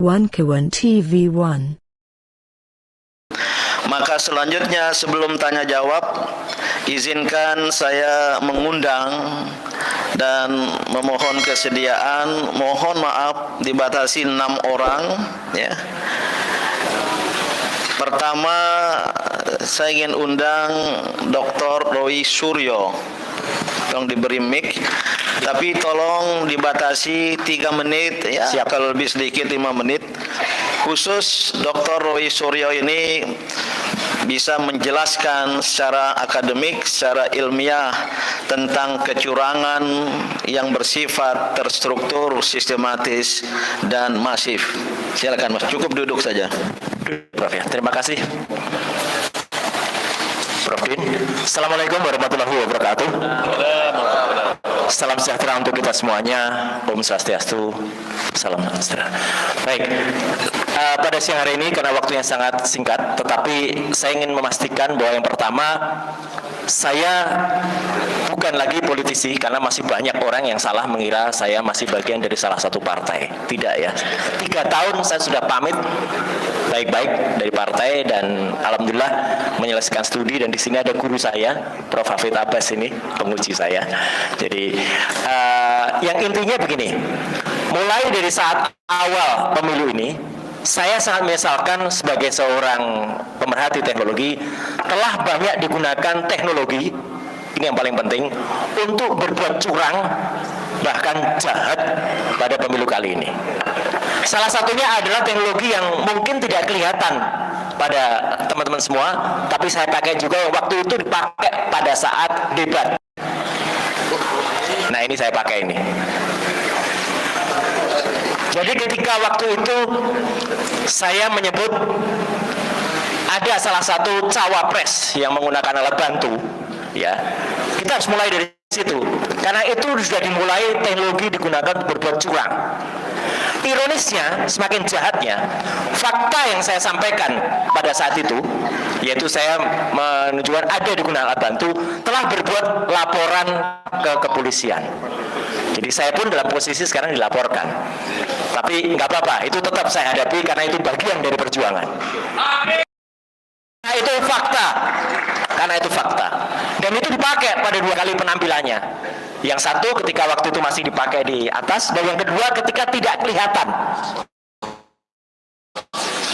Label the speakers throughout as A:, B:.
A: One TV1.
B: Maka selanjutnya sebelum tanya jawab, izinkan saya mengundang dan memohon kesediaan, mohon maaf dibatasi 6 orang ya. Pertama saya ingin undang Dr. Roy Suryo. Tolong diberi mic, tapi tolong dibatasi 3 menit ya. Siap. Kalau lebih sedikit 5 menit. Khusus Dr. Roy Suryo ini bisa menjelaskan secara akademik, secara ilmiah tentang kecurangan yang bersifat terstruktur, sistematis dan masif. Silakan Mas, cukup duduk saja.
C: Prof ya, terima kasih. Prof Din. Assalamualaikum warahmatullahi wabarakatuh. Salam sejahtera untuk kita semuanya. Om Swastiastu. Salam sejahtera. Baik. Pada siang hari ini karena waktunya sangat singkat, tetapi saya ingin memastikan bahwa yang pertama, saya bukan lagi politisi karena masih banyak orang yang salah mengira saya masih bagian dari salah satu partai. Tidak ya. 3 tahun saya sudah pamit baik-baik dari partai dan alhamdulillah menyelesaikan studi, dan di sini ada guru saya, Prof. Hafid Abbas ini, penguji saya. Jadi yang intinya begini, mulai dari saat awal pemilu ini, saya sangat menyesalkan sebagai seorang pemerhati teknologi telah banyak digunakan teknologi, ini yang paling penting, untuk berbuat curang bahkan jahat pada pemilu kali ini. Salah satunya adalah teknologi yang mungkin tidak kelihatan pada teman-teman semua, tapi saya pakai juga waktu itu dipakai pada saat debat. Nah ini saya pakai ini. Jadi ketika waktu itu saya menyebut ada salah satu cawapres yang menggunakan alat bantu, ya kita harus mulai dari situ, karena itu sudah dimulai teknologi digunakan untuk berbuat curang. Ironisnya, semakin jahatnya, fakta yang saya sampaikan pada saat itu, yaitu saya menunjukkan ada digunakan alat bantu, telah berbuat laporan ke kepolisian. Jadi saya pun dalam posisi sekarang dilaporkan. Tapi nggak apa-apa, itu tetap saya hadapi karena itu bagian dari perjuangan. Nah, itu fakta. Karena itu fakta. Dan itu dipakai pada 2 kali penampilannya. Yang satu ketika waktu itu masih dipakai di atas, dan yang kedua ketika tidak kelihatan.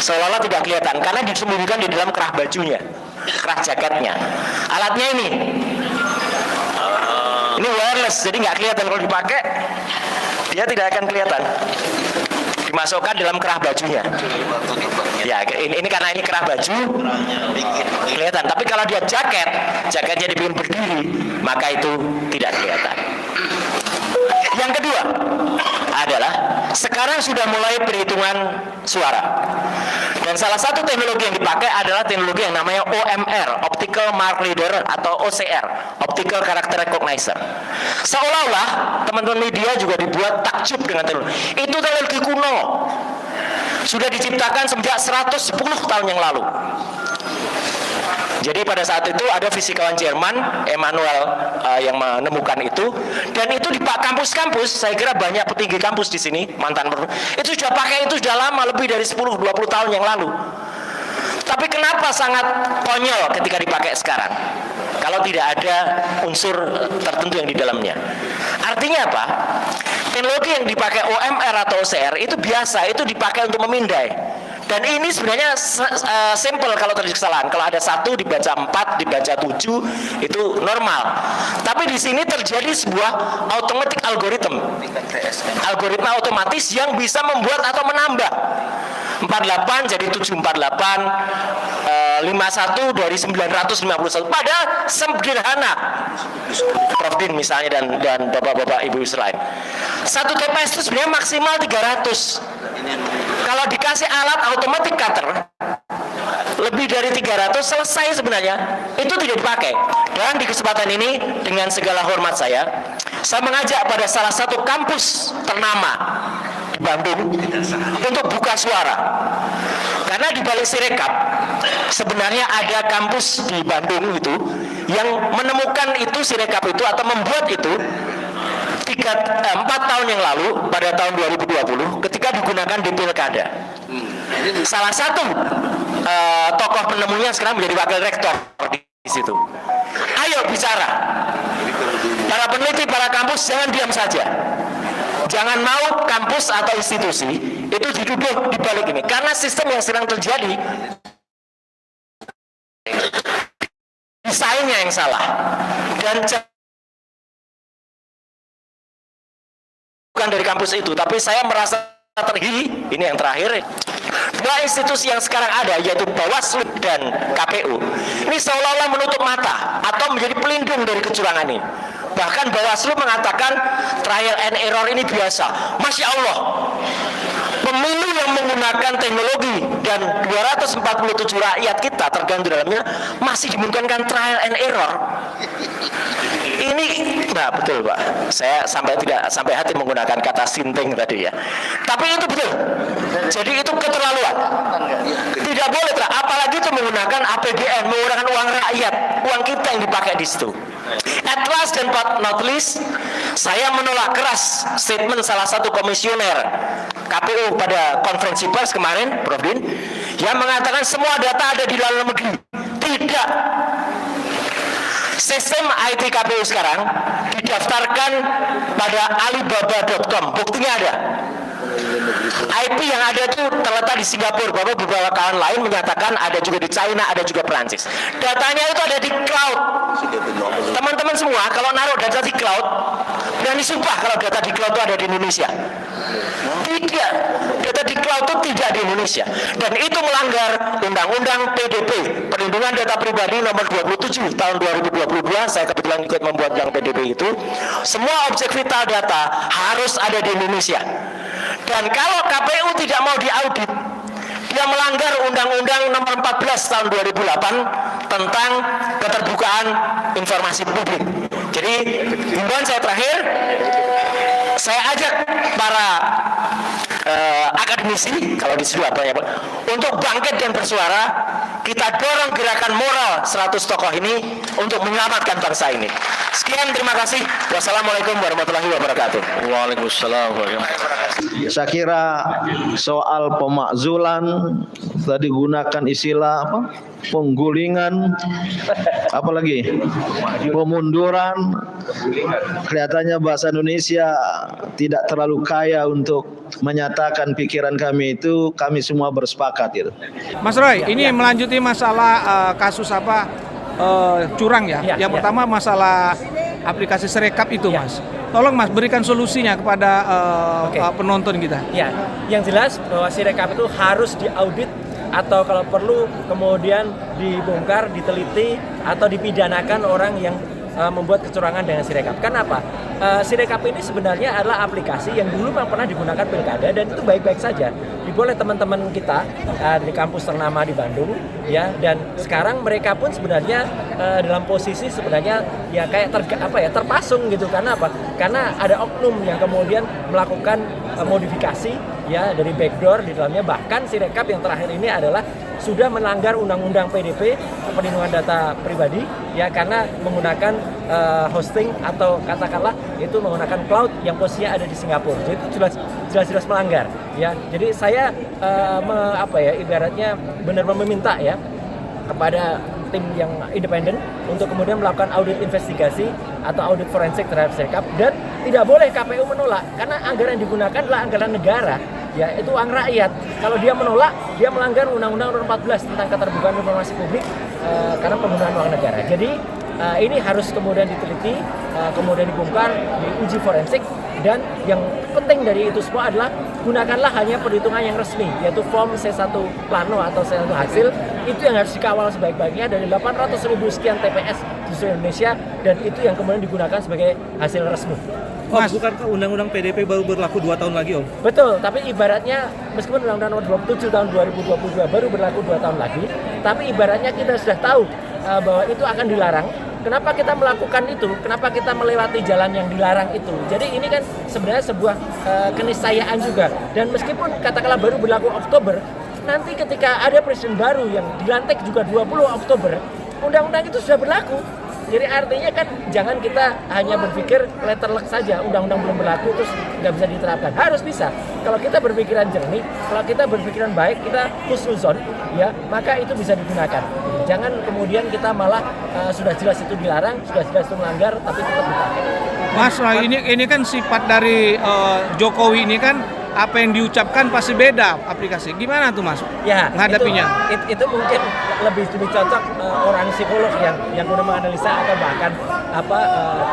C: Seolah-olah tidak kelihatan karena disembunyikan di dalam kerah bajunya, kerah jaketnya. Alatnya ini wireless, jadi nggak kelihatan kalau dipakai, dia tidak akan kelihatan. Dimasukkan dalam kerah bajunya. Ya, ini karena ini kerah baju kelihatan. Tapi kalau dia jaketnya dibikin berdiri, maka itu tidak kelihatan. Yang kedua adalah sekarang sudah mulai perhitungan suara. Dan salah satu teknologi yang dipakai adalah teknologi yang namanya OMR, Optical Mark Reader, atau OCR, Optical Character Recognizer. Seolah-olah teman-teman media juga dibuat takjub dengan teknologi. Itu teknologi kuno. Sudah diciptakan sejak 110 tahun yang lalu. Jadi pada saat itu ada fisikawan Jerman, Emanuel, yang menemukan itu, dan itu di kampus-kampus, saya kira banyak petinggi kampus di sini, mantan itu sudah pakai, itu sudah lama, lebih dari 10-20 tahun yang lalu. Tapi kenapa sangat konyol ketika dipakai sekarang? Kalau tidak ada unsur tertentu yang di dalamnya. Artinya apa? Teknologi yang dipakai OMR atau OCR itu biasa, itu dipakai untuk memindai. Dan ini sebenarnya simple kalau terjadi kesalahan. Kalau ada 1 dibaca 4, dibaca 7, itu normal. Tapi di sini terjadi sebuah automatic algorithm. Algoritma otomatis yang bisa membuat atau menambah. 48 jadi 748, 51 dari 951. Padahal sederhana. Prof Din misalnya dan bapak-bapak ibu lain. 1 TPS itu sebenarnya maksimal 300. Kalau dikasih alat automatic cutter lebih dari 300 selesai sebenarnya. Itu tidak dipakai. Dan di kesempatan ini dengan segala hormat saya mengajak pada salah satu kampus ternama di Bandung untuk buka suara. Karena di balik Sirekap sebenarnya ada kampus di Bandung itu yang menemukan itu Sirekap itu atau membuat itu 4 tahun yang lalu pada tahun 2020 ketika bisa digunakan di pilkada. Salah satu tokoh penemunya sekarang menjadi wakil rektor di situ. Ayo bicara. Para peneliti, para kampus jangan diam saja. Jangan mau kampus atau institusi itu diduduk di balik ini, karena sistem yang sedang terjadi desainnya yang salah dan bukan dari kampus itu. Tapi saya merasa terhili, ini yang terakhir, dua institusi yang sekarang ada yaitu Bawaslu dan KPU ini seolah-olah menutup mata atau menjadi pelindung dari kecurangan ini. Bahkan Bawaslu mengatakan trial and error ini biasa. Masya Allah, pemilu yang menggunakan teknologi dan 247 rakyat kita terganggu dalamnya masih dimungkinkan trial and error. Ini, nah betul Pak, saya tidak sampai hati menggunakan kata sinting tadi ya. Tapi itu betul. Jadi itu keterlaluan. Tidak boleh, apalagi itu menggunakan APBN, menggunakan uang rakyat, uang kita yang dipakai di situ. At last dan not least, saya menolak keras statement salah satu komisioner KPU pada konferensi pers kemarin, Prof. Din, yang mengatakan semua data ada di dalam negeri. Tidak. Sistem IT KPU sekarang didaftarkan pada alibaba.com. Buktinya ada. IP yang ada itu terletak di Singapura. Beberapa kawan lain menyatakan ada juga di China, ada juga Perancis. Datanya itu ada di cloud. Teman-teman semua kalau naruh data di cloud, berani sumpah kalau data di cloud itu ada di Indonesia. Tidak, data di cloud itu tidak di Indonesia. Dan itu melanggar Undang-Undang PDP, Perlindungan Data Pribadi nomor 27 tahun 2022. Saya kebetulan ikut membuat Undang PDP itu. Semua objek vital data harus ada di Indonesia. Dan kalau KPU tidak mau diaudit, dia melanggar Undang-Undang nomor 14 tahun 2008 tentang keterbukaan informasi publik. Jadi, himbauan saya terakhir, saya ajak para akademisi, kalau di situ apa ya Pak, untuk bangkit dan bersuara. Kita dorong gerakan moral 100 tokoh ini untuk menyelamatkan bangsa ini. Sekian, terima kasih. Wassalamualaikum warahmatullahi wabarakatuh.
B: Waalaikumsalam warahmatullahi wabarakatuh.
D: Saya kira soal pemakzulan tadi gunakan istilah apa? Penggulingan, apalagi pemunduran. Kelihatannya bahasa Indonesia tidak terlalu kaya untuk menyatakan pikiran kami itu. Kami semua bersepakat gitu.
E: Mas Roy, ini melanjuti masalah kasus curang ya. Yang pertama masalah aplikasi Sirekap itu, Mas. Tolong Mas berikan solusinya kepada penonton kita.
F: Ya, yang jelas bahwa Sirekap itu harus diaudit atau kalau perlu kemudian dibongkar, diteliti atau dipidanakan orang yang membuat kecurangan dengan Sirekap. Kenapa? Sirekap ini sebenarnya adalah aplikasi yang dulu pernah digunakan pilkada dan itu baik-baik saja. Diboleh teman-teman kita di kampus ternama di Bandung, ya, dan sekarang mereka pun sebenarnya dalam posisi sebenarnya ya kayak terpasung gitu. Karena apa? Karena ada oknum yang kemudian melakukan modifikasi ya dari backdoor di dalamnya. Bahkan Sirekap yang terakhir ini adalah sudah melanggar Undang-Undang PDP, Perlindungan Data Pribadi, ya, karena menggunakan hosting atau katakanlah itu menggunakan cloud yang posisinya ada di Singapura. Jadi itu jelas-jelas melanggar, ya. Jadi saya ibaratnya benar-benar meminta ya kepada tim yang independen untuk kemudian melakukan audit investigasi atau audit forensik terhadap Sirekap, dan tidak boleh KPU menolak karena anggaran yang digunakan adalah anggaran negara, ya, itu uang rakyat. Kalau dia menolak, dia melanggar Undang-Undang nomor 14 tentang keterbukaan informasi publik karena penggunaan uang negara. Jadi ini harus kemudian diteliti, kemudian dibongkar, diuji forensik, dan yang penting dari itu semua adalah gunakanlah hanya perhitungan yang resmi, yaitu form C1 plano atau C1 hasil. Itu yang harus dikawal sebaik-baiknya dari 800.000 sekian TPS di seluruh Indonesia, dan itu yang kemudian digunakan sebagai hasil resmi.
G: Mas, bukankah Undang-Undang PDP baru berlaku 2 tahun lagi, Om?
F: Betul, tapi ibaratnya meskipun Undang-Undang nomor 27 tahun 2022 baru berlaku 2 tahun lagi, tapi ibaratnya kita sudah tahu bahwa itu akan dilarang. Kenapa kita melakukan itu? Kenapa kita melewati jalan yang dilarang itu? Jadi ini kan sebenarnya sebuah keniscayaan juga. Dan meskipun katakanlah baru berlaku Oktober, nanti ketika ada presiden baru yang dilantik juga 20 Oktober, undang-undang itu sudah berlaku. Jadi artinya kan jangan kita hanya berpikir letterlek saja, undang-undang belum berlaku terus nggak bisa diterapkan. Harus bisa. Kalau kita berpikiran jernih, kalau kita berpikiran baik, kita husnuzon, ya maka itu bisa digunakan. Jangan kemudian kita malah sudah jelas itu dilarang, sudah jelas itu melanggar, tapi tetap dipakai.
E: Mas, ini kan sifat dari Jokowi ini kan apa yang diucapkan pasti beda aplikasi. Gimana tuh Mas?
F: Ya,
E: menghadapinya?
F: Itu mungkin lebih cocok orang psikolog yang kemudian menganalisa atau bahkan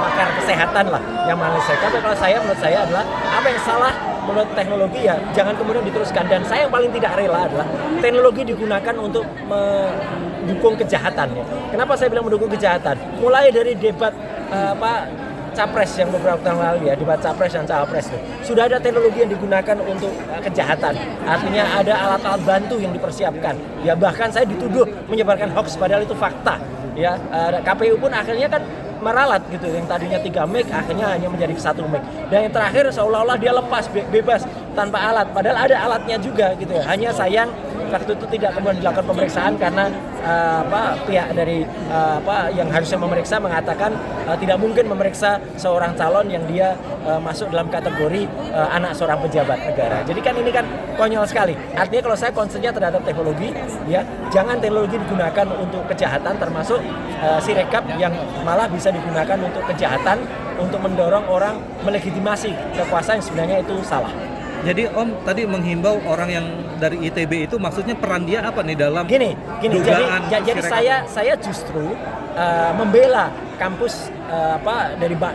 F: pakar kesehatan lah yang menganalisa. Tapi kalau menurut saya adalah apa yang salah menurut teknologi ya jangan kemudian diteruskan. Dan saya yang paling tidak rela adalah teknologi digunakan untuk mendukung kejahatan. Ya. Kenapa saya bilang mendukung kejahatan? Mulai dari debat Capres yang beberapa tahun lalu ya, debat Capres dan Cawapres itu. Sudah ada teknologi yang digunakan untuk kejahatan. Artinya ada alat-alat bantu yang dipersiapkan. Ya bahkan saya dituduh menyebarkan hoax padahal itu fakta. Ya KPU pun akhirnya kan meralat gitu. Yang tadinya 3 meg akhirnya hanya menjadi 1 meg. Dan yang terakhir seolah-olah dia lepas bebas tanpa alat. Padahal ada alatnya juga gitu ya. Hanya sayang waktu itu tidak kemudian dilakukan pemeriksaan karena pihak dari yang harusnya memeriksa mengatakan tidak mungkin memeriksa seorang calon yang dia masuk dalam kategori anak seorang pejabat negara. Jadi kan ini kan konyol sekali. Artinya kalau saya concernnya terhadap teknologi, ya jangan teknologi digunakan untuk kejahatan, termasuk Sirekap yang malah bisa digunakan untuk kejahatan, untuk mendorong orang melegitimasi kekuasaan yang sebenarnya itu salah.
G: Jadi Om tadi menghimbau orang yang dari ITB itu maksudnya peran dia apa nih dalam
F: gini jadi saya justru membela kampus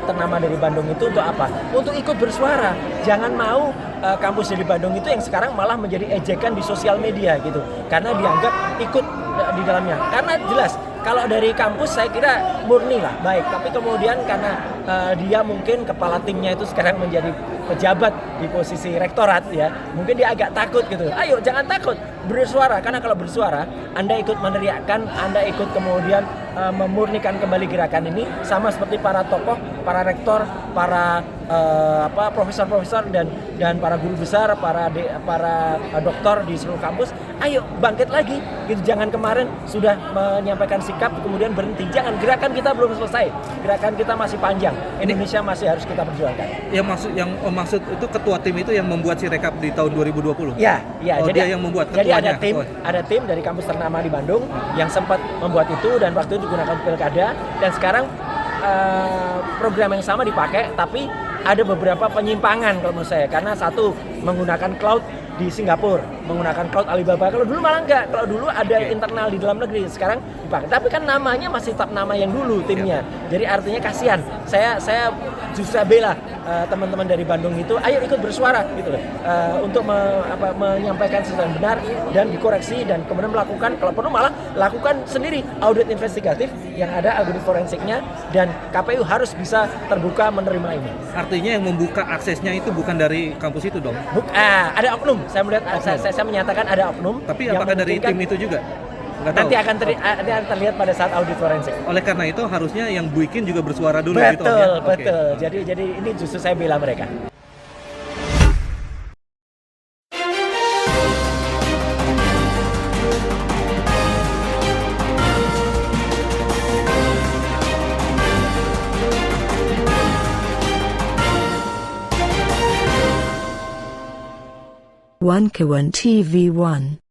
F: ternama dari Bandung itu untuk apa? Untuk ikut bersuara. Jangan mau kampus dari Bandung itu yang sekarang malah menjadi ejekan di sosial media gitu. Karena dianggap ikut di dalamnya. Karena jelas kalau dari kampus saya kira murni lah baik, tapi kemudian karena dia mungkin kepala timnya itu sekarang menjadi pejabat di posisi rektorat ya, mungkin dia agak takut gitu. Ayo jangan takut bersuara, karena kalau bersuara Anda ikut meneriakkan, Anda ikut kemudian memurnikan kembali gerakan ini, sama seperti para tokoh, para rektor, para profesor-profesor dan para guru besar, para doktor di seluruh kampus. Ayo bangkit lagi gitu. Jangan kemarin sudah menyampaikan sikap kemudian berhenti. Jangan, gerakan kita belum selesai. Gerakan kita masih panjang. Indonesia masih harus kita perjuangkan.
G: Yang maksud itu ketua tim itu yang membuat Sirekap di tahun 2020.
F: Ya.
G: Jadi dia yang membuat ketuanya.
F: Jadi ada tim dari kampus ternama di Bandung yang sempat membuat itu dan waktu itu digunakan pilkada, dan sekarang program yang sama dipakai, tapi ada beberapa penyimpangan kalau menurut saya. Karena satu menggunakan cloud di Singapura, menggunakan cloud Alibaba. Kalau dulu malah enggak. Kalau dulu ada internal di dalam negeri, sekarang dipakai. Tapi kan namanya masih tetap nama yang dulu timnya. Jadi artinya kasihan. Saya justru bela teman-teman dari Bandung itu, ayo ikut bersuara gitu loh. Untuk menyampaikan sesuatu yang benar dan dikoreksi, dan kemudian melakukan, kalau perlu malah lakukan sendiri audit investigatif yang ada, audit forensiknya, dan KPU harus bisa terbuka menerima ini.
G: Artinya yang membuka aksesnya itu bukan dari kampus itu dong?
F: Ada oknum. Saya melihat, saya menyatakan ada oknum.
G: Tapi apakah dari tim itu juga?
F: Nanti akan terlihat pada saat audit forensik.
G: Oleh karena itu harusnya yang bikin juga bersuara dulu gitu ya.
F: Betul. Jadi ini justru saya bela mereka.
A: One Kawan TV 1